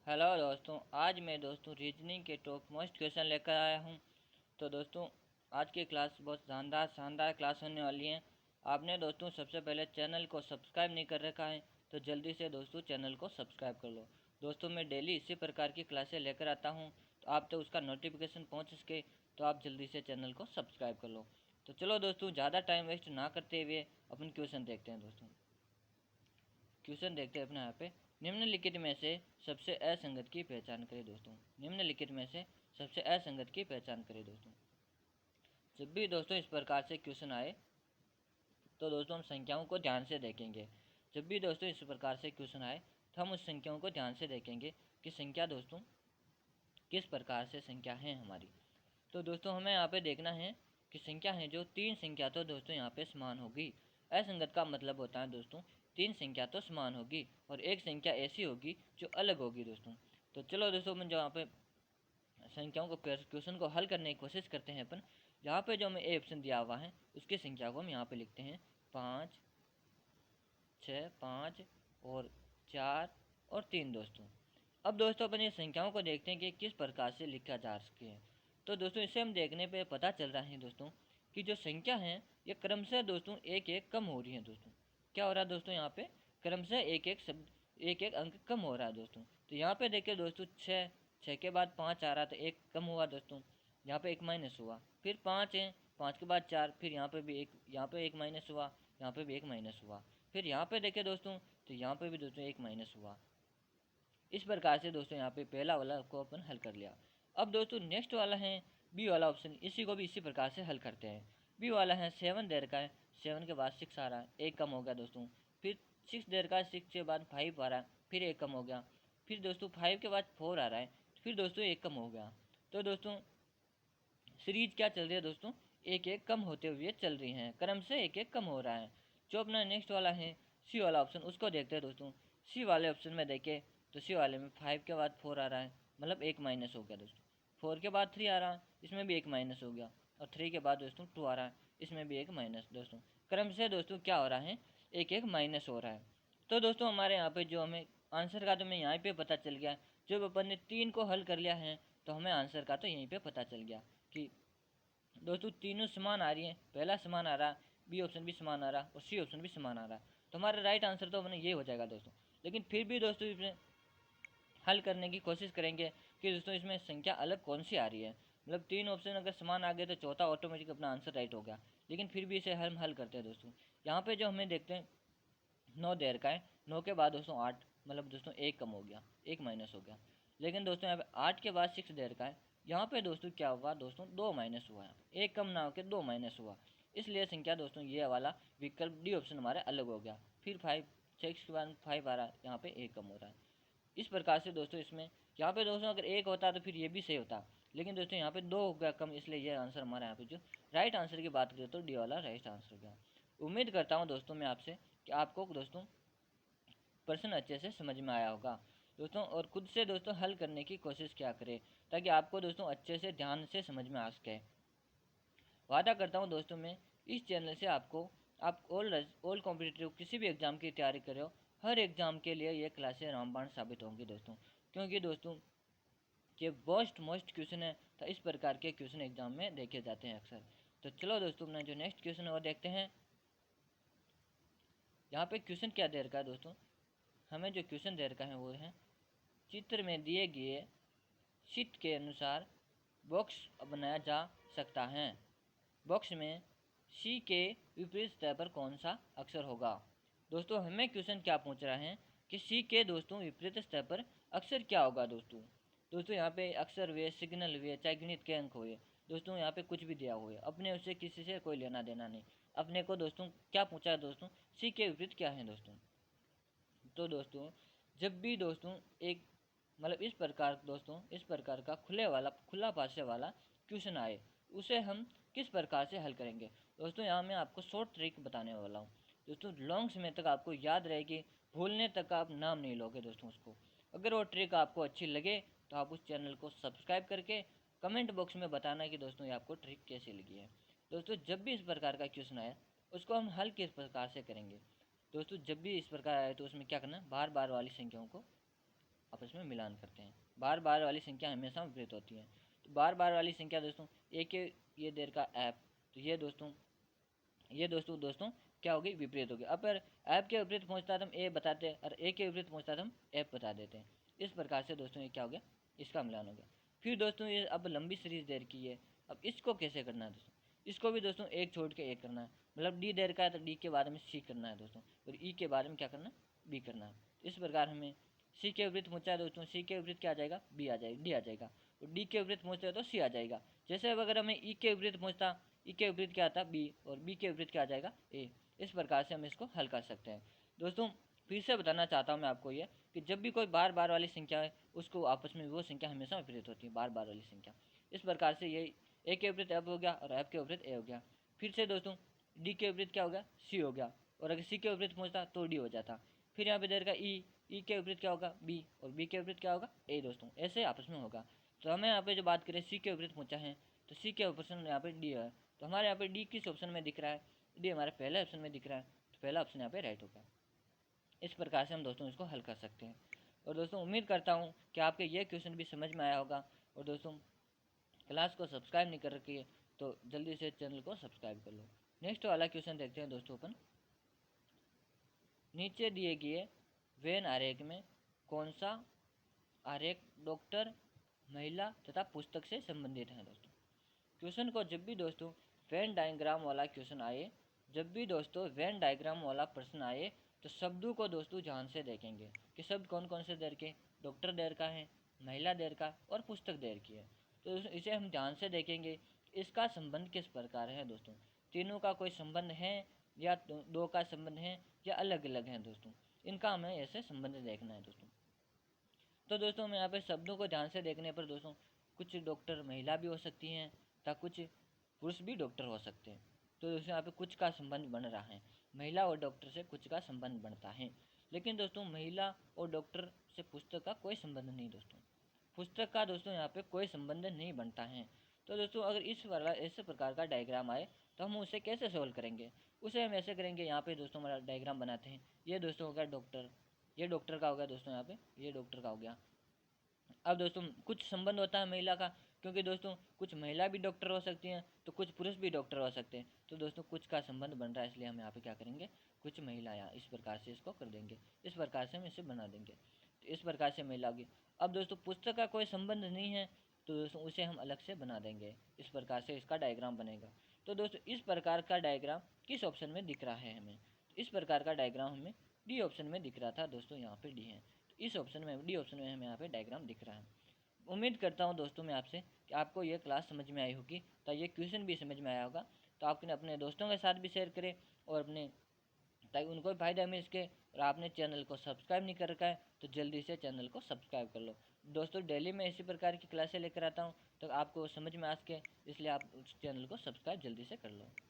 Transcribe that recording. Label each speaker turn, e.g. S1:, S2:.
S1: Hello दोस्तों, आज मैं दोस्तों रीजनिंग के टॉप मोस्ट क्वेश्चन लेकर आया हूं। तो दोस्तों, आज की क्लास बहुत शानदार क्लास होने वाली है। आपने दोस्तों सबसे पहले चैनल को सब्सक्राइब नहीं कर रखा है तो जल्दी से दोस्तों चैनल को सब्सक्राइब कर लो। दोस्तों, मैं डेली इसी प्रकार की क्लासें लेकर आता हूं, तो आप तो उसका नोटिफिकेशन पहुंच सके तो आप जल्दी से चैनल को सब्सक्राइब कर लो। तो चलो दोस्तों, ज़्यादा टाइम वेस्ट ना करते हुए अपन क्वेश्चन देखते हैं। दोस्तों, क्वेश्चन देखते हैं अपने यहाँ पे। निम्नलिखित में से सबसे असंगत की पहचान करें। दोस्तों, निम्नलिखित में से सबसे असंगत की पहचान करें। दोस्तों, जब भी दोस्तों इस प्रकार से क्वेश्चन आए तो दोस्तों हम संख्याओं को ध्यान से देखेंगे। जब भी दोस्तों इस प्रकार से क्वेश्चन आए तो हम उस संख्याओं को ध्यान से देखेंगे कि संख्या दोस्तों किस प्रकार से संख्या है हमारी। तो दोस्तों हमें यहाँ पे देखना है कि संख्या है जो तीन संख्या तो दोस्तों यहाँ पे समान होगी। असंगत का मतलब होता है दोस्तों तीन संख्या तो समान होगी और एक संख्या ऐसी होगी जो अलग होगी। दोस्तों, तो चलो दोस्तों हम जो यहाँ पे संख्याओं को क्वेश्चन को हल करने की कोशिश करते हैं अपन। यहाँ पे जो हमें ए ऑप्शन दिया हुआ है उसकी संख्या को हम यहाँ पे लिखते हैं 5, 6, 5 और 4 और 3। दोस्तों, अब दोस्तों अपन ये संख्याओं को देखते हैं कि किस प्रकार से लिखा जा सके है। तो दोस्तों इसे हम देखने पे पता चल रहा है दोस्तों कि जो संख्या है ये क्रमशः दोस्तों एक एक कम हो रही है। दोस्तों, क्या हो रहा है दोस्तों, यहाँ पे क्रमशः एक एक अंक कम हो रहा है। दोस्तों, तो यहाँ पे देखिए दोस्तों छः के बाद 5 आ रहा तो एक कम हुआ। दोस्तों, यहाँ पे एक माइनस हुआ, फिर 5 है, 5 के बाद 4, फिर यहाँ पे एक माइनस हुआ, यहाँ पे भी एक माइनस हुआ, फिर यहाँ पे देखें दोस्तों तो यहाँ पे भी दोस्तों एक माइनस हुआ। इस प्रकार से दोस्तों यहाँ पे पहला वाला को अपन हल कर लिया। अब दोस्तों नेक्स्ट वाला है बी वाला ऑप्शन, इसी को भी इसी प्रकार से हल करते हैं। बी वाला है 7 दे रखा है, 7 के बाद 6 आ रहा है, एक कम हो गया। दोस्तों, फिर 6 दे रखा है, 6 के बाद 5 आ रहा है, फिर एक कम हो गया, फिर दोस्तों 5 के बाद 4 आ रहा है, फिर दोस्तों एक कम हो गया। तो दोस्तों सीरीज क्या चल रही है दोस्तों, एक एक कम होते हुए चल रही हैं, क्रम से एक एक कम हो रहा है। जो अपना नेक्स्ट वाला है सी वाला ऑप्शन, उसको देखते हैं। दोस्तों, सी वाले ऑप्शन में देखें तो सी वाले में 5 के बाद 4 आ रहा है, मतलब एक माइनस हो गया। दोस्तों, 4 के बाद 3 आ रहा है, इसमें भी एक माइनस हो गया, और 3 के बाद दोस्तों 2 आ रहा है, इसमें भी एक माइनस। दोस्तों, क्रम से दोस्तों क्या हो रहा है, एक एक माइनस हो रहा है। तो दोस्तों हमारे यहाँ पे जो हमें आंसर का तो हमें यहाँ पे पता चल गया। जब अपन ने 3 को हल कर लिया है तो हमें आंसर का तो यहीं पे पता चल गया कि दोस्तों तीनों समान आ रही हैं। पहला समान आ रहा, बी ऑप्शन भी समान आ रहा और सी ऑप्शन भी समान आ रहा। तो हमारा राइट आंसर तो अपने ये हो जाएगा। दोस्तों, लेकिन फिर भी दोस्तों इसमें हल करने की कोशिश करेंगे कि दोस्तों इसमें संख्या अलग कौन सी आ रही है। मतलब तीन ऑप्शन अगर समान आ गए तो चौथा ऑटोमेटिक अपना आंसर राइट हो गया, लेकिन फिर भी इसे हम हल करते हैं। दोस्तों, यहाँ पे जो हमें देखते हैं 9 देर का है, 9 के बाद दोस्तों 8, मतलब दोस्तों एक कम हो गया, एक माइनस हो गया। लेकिन दोस्तों यहाँ पे 8 के बाद 6 देर का है, यहाँ पे दोस्तों क्या हुआ दोस्तों, 2 माइनस हुआ है, एक कम ना होकर 2 माइनस हुआ। इसलिए संख्या दोस्तों ये वाला विकल्प डी ऑप्शन हमारा अलग हो गया। फिर 5, 6 के बाद 5 आ रहा है, यहाँ पे एक कम हो रहा है। इस प्रकार से दोस्तों इसमें यहाँ पे दोस्तों अगर एक होता तो फिर ये भी सही होता, लेकिन दोस्तों यहाँ पे 2 हो गया कम, इसलिए ये आंसर हमारा यहाँ पे जो राइट आंसर की बात करें तो डी वाला राइट आंसर हो गया। उम्मीद करता हूँ दोस्तों मैं आपसे कि आपको दोस्तों प्रश्न अच्छे से समझ में आया होगा। दोस्तों, और खुद से दोस्तों हल करने की कोशिश क्या करें ताकि आपको दोस्तों अच्छे से ध्यान से समझ में आ सके। वादा करता हूँ दोस्तों मैं इस चैनल से आपको आप ऑल कॉम्पिटिटिव किसी भी एग्ज़ाम की तैयारी करो, हर एग्ज़ाम के लिए ये क्लासें रामबाण साबित होंगी। दोस्तों, क्योंकि दोस्तों ये मोस्ट क्वेश्चन है तो इस प्रकार के क्वेश्चन एग्जाम में देखे जाते हैं अक्सर। तो चलो दोस्तों अपना जो नेक्स्ट क्वेश्चन है वो देखते हैं। यहाँ पे क्वेश्चन क्या दे रखा है दोस्तों, हमें जो क्वेश्चन दे रखा है वो है चित्र में दिए गए शीट के अनुसार बॉक्स बनाया जा सकता है। बॉक्स में सी के विपरीत सतह पर कौन सा अक्षर होगा। दोस्तों हमें क्वेश्चन क्या पूछ रहा है कि सी के दोस्तों विपरीत सतह पर अक्षर क्या होगा। दोस्तों यहाँ पे अक्षर हुए, सिग्नल हुए, चाहे गणित के अंक हुए, दोस्तों यहाँ पे कुछ भी दिया हुआ है, अपने उससे किसी से कोई लेना देना नहीं। अपने को दोस्तों क्या पूछा है दोस्तों, सी के विपरीत क्या है। तो दोस्तों जब भी दोस्तों एक मतलब इस प्रकार का खुला पासे वाला क्वेश्चन आए उसे हम किस प्रकार से हल करेंगे। दोस्तों यहाँ मैं आपको शॉर्ट ट्रिक बताने वाला हूँ। दोस्तों लॉन्ग समय तक आपको याद रहेगी, भूलने तक आप नाम नहीं लोगे। दोस्तों उसको अगर वो ट्रिक आपको अच्छी लगे तो आप उस चैनल को सब्सक्राइब करके कमेंट बॉक्स में बताना कि दोस्तों ये आपको ट्रिक कैसी लगी है। दोस्तों जब भी इस प्रकार का क्वेश्चन आए उसको हम हल किस प्रकार से करेंगे। दोस्तों जब भी इस प्रकार आए तो उसमें क्या करना, बार बार वाली संख्याओं को आपस में मिलान करते हैं। बार बार वाली संख्या हमेशा विपरीत होती है। तो बार बार वाली संख्या दोस्तों ए के ये देर का ऐप, तो ये दोस्तों क्या होगी, विपरीत होगी। अब अगर ऐप के विपरीत पहुंचता है तो हम ए बताते हैं, और ए के विपरीत पहुंचता है तो हम ऐप बता देते हैं। इस प्रकार से दोस्तों ये क्या हो गया, इसका मिलान हो गया। फिर दोस्तों ये अब लंबी सीरीज देर की है, अब इसको कैसे करना है दोस्तों, इसको भी दोस्तों एक छोड़ के एक करना है। मतलब डी देर का है तो डी के बारे में सी करना है दोस्तों, और ई के बारे में क्या करना है, बी करना है। इस प्रकार हमें सी के विपरीत पहुंचा है दोस्तों, सी के विपरीत क्या आ जाएगा, बी आ जाएगा, डी आ जाएगा। और डी के विपरीत पहुंचता है तो सी आ जाएगा। जैसे अब अगर हमें ई के विपरीत पहुंचता, ई के विपरीत क्या आता, बी, और बी के विपरीत क्या आ जाएगा, ए। इस प्रकार से हम इसको हल कर सकते हैं दोस्तों। फिर से बताना चाहता हूँ मैं आपको ये, कि जब भी कोई बार बार वाली संख्या है उसको आपस में वो संख्या हमेशा विपरीत होती है, बार बार वाली संख्या। इस प्रकार से ये ए के विपरीत एफ हो गया, और एफ के विपरीत ए हो गया। फिर से दोस्तों डी के विपरीत क्या हो गया, सी हो गया, और अगर सी के विपरीत पहुंचता तो डी हो जाता। फिर यहाँ पे देर का ई के विपरीत क्या होगा, बी, और बी के विपरीत क्या होगा, ए दोस्तों। ऐसे आपस में होगा। तो हमें यहाँ पे जो बात करें सी के विपरीत पहुंचा है, तो सी के ऑप्शन यहाँ पे डी है। तो हमारे यहाँ पे डी किस ऑप्शन में दिख रहा है, डी हमारे पहले ऑप्शन में दिख रहा है, तो पहला ऑप्शन यहाँ पे राइट होगा। इस प्रकार से हम दोस्तों इसको हल कर सकते हैं। और दोस्तों उम्मीद करता हूँ कि आपके ये क्वेश्चन भी समझ में आया होगा। और दोस्तों क्लास को सब्सक्राइब नहीं कर रखी है तो जल्दी से चैनल को सब्सक्राइब कर लो। नेक्स्ट वाला क्वेश्चन देखते हैं दोस्तों अपन। नीचे दिए गए वेन आरेख में कौन सा आरेख डॉक्टर, महिला तथा पुस्तक से संबंधित है दोस्तों। क्वेश्चन को जब भी दोस्तों वेन डायग्राम वाला क्वेश्चन आए, जब भी दोस्तों वेन डायग्राम वाला प्रश्न आए, तो शब्दों को दोस्तों ध्यान से देखेंगे कि शब्द कौन कौन से देर के, डॉक्टर देर का है, महिला देर का और पुस्तक देर की है। तो दोस्तों इसे हम ध्यान से देखेंगे, इसका संबंध किस प्रकार है दोस्तों, तीनों का कोई संबंध है, या दो का संबंध है, या अलग अलग है दोस्तों। इनका हमें ऐसे संबंध देखना है दोस्तों। तो दोस्तों हम यहाँ पे शब्दों को ध्यान से देखने पर दोस्तों कुछ डॉक्टर महिला भी हो सकती हैं, तथा कुछ पुरुष भी डॉक्टर हो सकते हैं। तो दोस्तों यहाँ पे कुछ का संबंध बन रहा है, महिला और डॉक्टर से कुछ का संबंध बनता है। लेकिन दोस्तों महिला और डॉक्टर से पुस्तक का कोई संबंध नहीं दोस्तों, पुस्तक का दोस्तों यहाँ पे कोई संबंध नहीं बनता है। तो दोस्तों अगर इस वाला ऐसे प्रकार का डायग्राम आए तो हम उसे कैसे सोल्व करेंगे, उसे हम ऐसे करेंगे। यहाँ पे दोस्तों हमारा डायग्राम बनाते हैं। ये दोस्तों हो गया डॉक्टर, ये डॉक्टर का हो गया दोस्तों, यहाँ पे ये डॉक्टर का हो गया। अब दोस्तों कुछ संबंध होता है महिला का, क्योंकि दोस्तों कुछ महिला भी डॉक्टर हो सकती हैं तो कुछ पुरुष भी डॉक्टर हो सकते हैं। तो दोस्तों कुछ का संबंध बन रहा है, इसलिए हम यहाँ पे क्या करेंगे, कुछ महिला, यहाँ इस प्रकार से इसको कर देंगे। इस प्रकार से हम इसे बना देंगे। तो इस प्रकार से महिला होगी। अब दोस्तों पुस्तक का कोई संबंध नहीं है, तो दोस्तों उसे हम अलग से बना देंगे। इस प्रकार से इसका डायग्राम बनेगा। तो दोस्तों इस प्रकार का डायग्राम किस ऑप्शन में दिख रहा है हमें, इस प्रकार का डायग्राम हमें डी ऑप्शन में दिख रहा था दोस्तों, यहाँ पे डी है। इस ऑप्शन में, डी ऑप्शन में हमें यहाँ पे डायग्राम दिख रहा है। उम्मीद करता हूँ दोस्तों मैं आपसे कि आपको ये क्लास समझ में आई होगी, तो ये क्वेश्चन भी समझ में आया होगा। तो आप अपने दोस्तों के साथ भी शेयर करें, और अपने, ताकि उनको भी फायदा मिल सके। और आपने चैनल को सब्सक्राइब नहीं कर रखा है तो जल्दी से चैनल को सब्सक्राइब कर लो दोस्तों। डेली मैं इसी प्रकार की क्लासें लेकर आता हूँ, तो आपको समझ में आ सके, इसलिए आप उस चैनल को सब्सक्राइब जल्दी से कर लो।